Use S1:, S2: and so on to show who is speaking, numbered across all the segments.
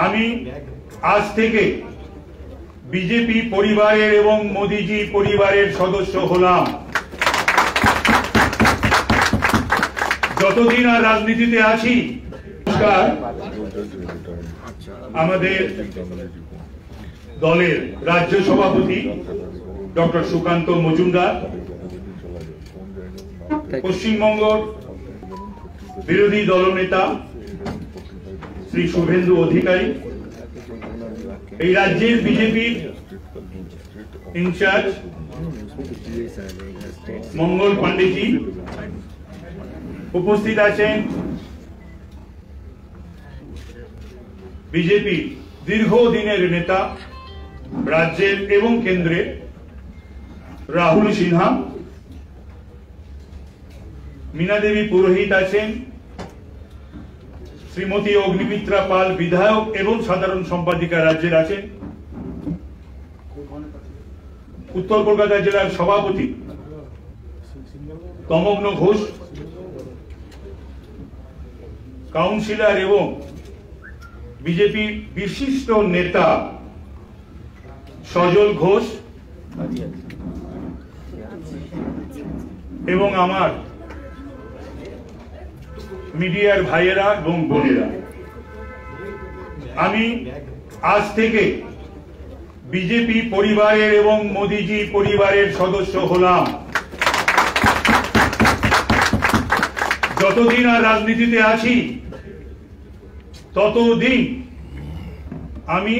S1: আমি আজ থেকে বিজেপি পরিবারের এবং মোদিজি পরিবারের সদস্য হলাম। যতদিন আর রাজনীতিতে আছি, আমাদের দলের রাজ্য সভাপতি ডক্টর সুকান্ত মজুমদার, পশ্চিমবঙ্গ বিরোধী দলনেতা শ্রী শুভেন্দু অধিকারী, এই রাজ্যের বিজেপির ইনচার্জ মঙ্গল পান্ডেজি, উপস্থিত আছেন বিজেপি দীর্ঘদিনের নেতা রাজ্যের এবং কেন্দ্রের রাহুল সিনহা, মীনা দেবী পুরোহিত আছেন, শ্রীমতী অগ্নিমিত্রা পাল বিধায়ক এবং সাধারণ সম্পাদিকা রাজ্যের আছেন, উত্তর কলকাতা জেলার সভাপতি তমগ্ন ঘোষ, কাউন্সিলর এবং বিজেপি বিশিষ্ট নেতা সজল ঘোষ এবং আমার মিডিয়ার ভাইয়েরা এবং বোনেরা, আমি আজ থেকে বিজেপি পরিবারের এবং মোদিজি পরিবারের সদস্য হলাম। যতদিন আর রাজনীতিতে আছি ততদিন আমি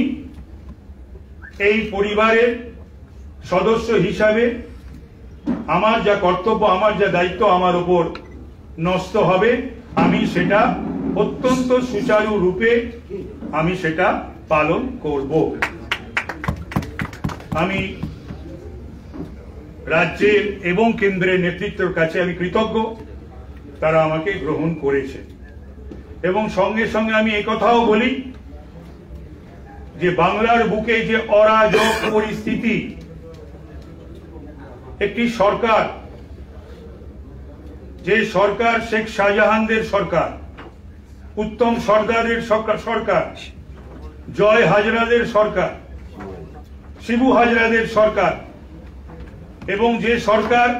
S1: এই পরিবারের সদস্য হিসাবে আমার যা কর্তব্য, আমার যা দায়িত্ব আমার উপর ন্যস্ত হবে, আমি সেটা অত্যন্ত সুচারু রূপে আমি সেটা পালন করব। আমি রাজ্যের এবং কেন্দ্রের নেতৃত্বের কাছে আমি কৃতজ্ঞ, তারা আমাকে গ্রহণ করেছে। এবং সঙ্গে সঙ্গে আমি একথাও বলি যে বাংলার বুকে যে অরাজক পরিস্থিতি, একটি সরকার, যে সরকার শেখ শাহজাহানদের সরকার, উত্তম সর্দারের সরকার, জয় হাজরাদের সরকার, শিবু হাজরাদের সরকার, এবং যে সরকার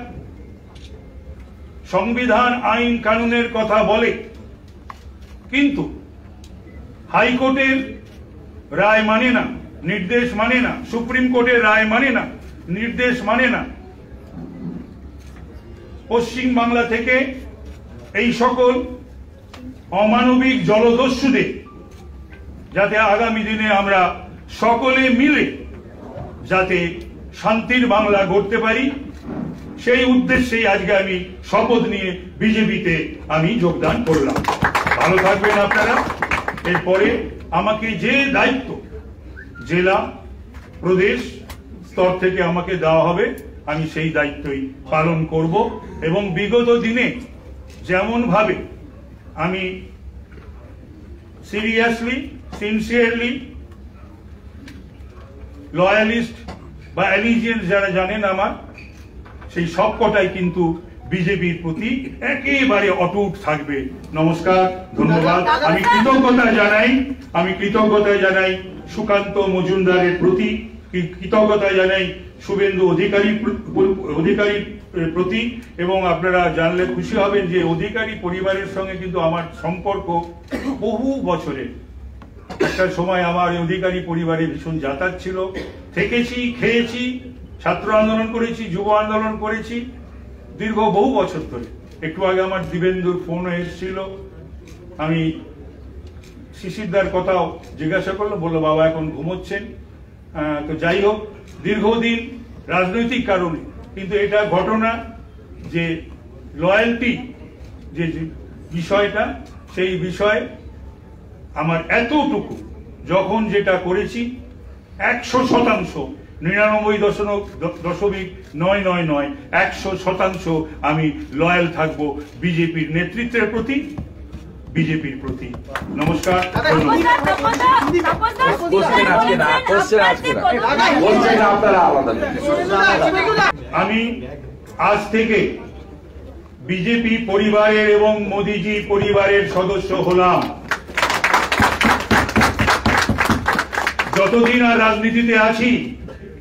S1: সংবিধান আইন কানুনের কথা বলে কিন্তু হাইকোর্টের রায় মানে না, নির্দেশ মানে না, সুপ্রিম কোর্টের রায় মানে না, নির্দেশ মানে না, পশ্চিম বাংলা থেকে এই সকল অমানবিক জলদস্যুদের যাতে আগামী দিনে আমরা সকলে মিলে যাতে শান্তির বাংলা গড়তে পারি, সেই উদ্দেশ্যেই আজকে আমি শপথ নিয়ে বিজেপিতে আমি যোগদান করলাম। ভালো থাকবেন আপনারা। এরপরে আমাকে যে দায়িত্ব জেলা প্রদেশ স্তর থেকে আমাকে দেওয়া হবে আমি সেই দায়িত্বই পালন করব। এবং বিগত দিনে যেমন ভাবে আমি সিরিয়াসলি, সিনসিয়ারলি, লয়ালিস্ট বা অ্যালিজিয়েন্স যারা জানেন আমার, সেই সব কটাই কিন্তু বিজেপির প্রতি একেবারে অটুট থাকবে। নমস্কার, ধন্যবাদ। আমি কৃতজ্ঞতা জানাই সুকান্ত মজুমদারের প্রতি, কৃতজ্ঞতা জানাই শুভেন্দু অধিকারীর প্রতি। এবং আপনারা জানলে খুশি হবেন যে অধিকারী পরিবারের সঙ্গে কিন্তু আমার সম্পর্ক বহু বছরের। একটা সময় আমার অধিকারী পরিবারে ভীষণ যাতায়াত ছিল, থেকেছি, খেয়েছি, ছাত্র আন্দোলন করেছি, যুব আন্দোলন করেছি দীর্ঘ বহু বছর ধরে। একটু আগে আমার দিবেন্দুর ফোন এসেছিল, আমি শিশিরদার কথাও জিজ্ঞাসা করলো, বললো বাবা এখন ঘুমোচ্ছেন। তো যাই হোক, দীর্ঘদিন রাজনৈতিক কারণে কিন্তু এটা ঘটনা যে লয়্যালটি যে বিষয়টা, সেই বিষয়ে আমার এতটুকু যখন যেটা করেছি 100%, 99.999 আমি লয়াল থাকবো বিজেপির নেতৃত্বের প্রতি, বিজেপির প্রতি। নমস্কার। আমি আজ থেকে বিজেপি পরিবারের এবং মোদিজি পরিবারের সদস্য হলাম। যতদিন আর রাজনীতিতে আছি